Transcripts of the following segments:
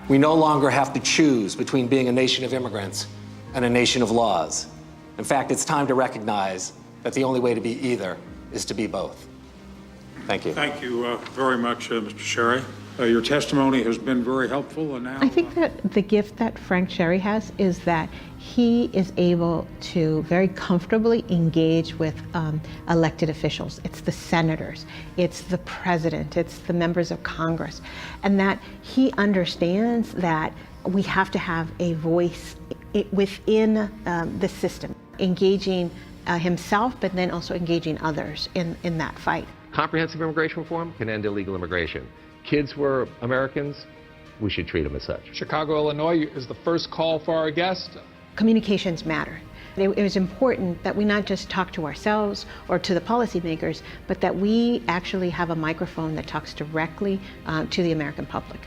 We no longer have to choose between being a nation of immigrants and a nation of laws. In fact, it's time to recognize that the only way to be either is to be both. Thank you. Thank you very much, Mr. Sharry. Your testimony has been very helpful, and now... I think that the gift that Frank Sharry has is that he is able to very comfortably engage with elected officials. It's the senators, it's the president, it's the members of Congress, and that he understands that we have to have a voice within the system, engaging himself, but then also engaging others in that fight. Comprehensive immigration reform can end illegal immigration. Kids were Americans, we should treat them as such. Chicago, Illinois is the first call for our guest. Communications matter. It was important that we not just talk to ourselves or to the policymakers, but that we actually have a microphone that talks directly to the American public.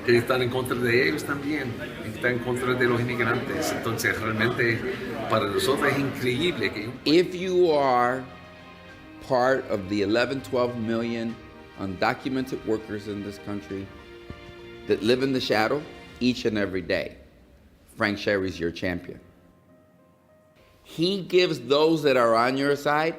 Que están en contra de ellos también, están en contra de los inmigrantes. Entonces, realmente, para nosotros es increíble que... If you are part of the 12 million undocumented workers in this country that live in the shadow each and every day, Frank Sharry is your champion. He gives those that are on your side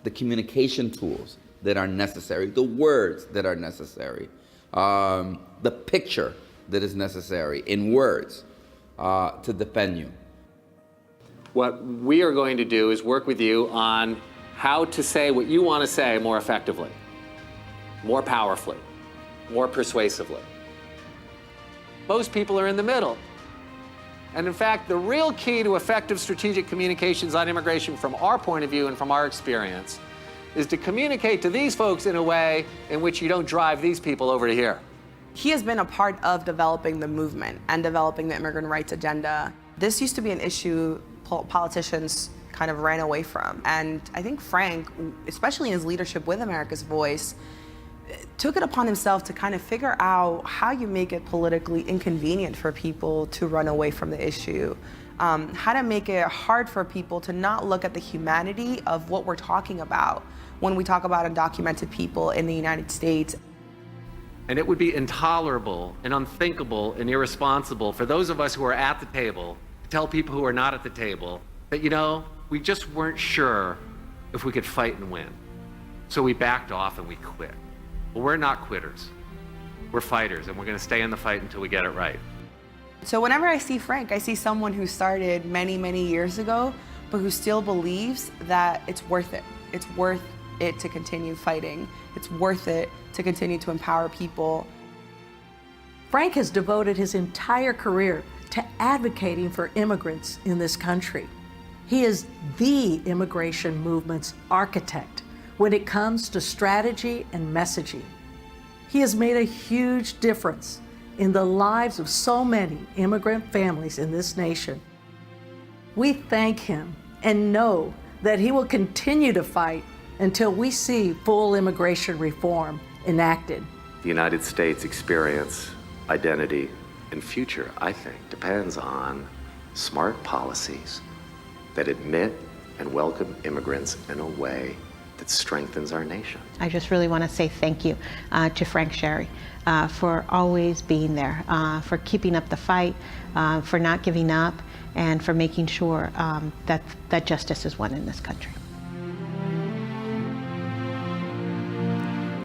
the communication tools that are necessary, the words that are necessary, the picture that is necessary in words to defend you. What we are going to do is work with you on how to say what you want to say more effectively, more powerfully, more persuasively. Most people are in the middle. And in fact, the real key to effective strategic communications on immigration from our point of view and from our experience is to communicate to these folks in a way in which you don't drive these people over to here. He has been a part of developing the movement and developing the immigrant rights agenda. This used to be an issue politicians kind of ran away from. And I think Frank, especially in his leadership with America's Voice, took it upon himself to kind of figure out how you make it politically inconvenient for people to run away from the issue. How to make it hard for people to not look at the humanity of what we're talking about when we talk about undocumented people in the United States. And it would be intolerable and unthinkable and irresponsible for those of us who are at the table to tell people who are not at the table that, you know, we just weren't sure if we could fight and win. So we backed off and we quit. Well, we're not quitters. We're fighters, and we're going to stay in the fight until we get it right. So whenever I see Frank, I see someone who started many, many years ago, but who still believes that it's worth it. It's worth it to continue fighting. It's worth it to continue to empower people. Frank has devoted his entire career to advocating for immigrants in this country. He is the immigration movement's architect when it comes to strategy and messaging. He has made a huge difference in the lives of so many immigrant families in this nation. We thank him and know that he will continue to fight until we see full immigration reform enacted. The United States experience, identity, and future, I think, depends on smart policies that admit and welcome immigrants in a way that strengthens our nation. I just really want to say thank you to Frank Sharry for always being there, for keeping up the fight, for not giving up, and for making sure that justice is won in this country.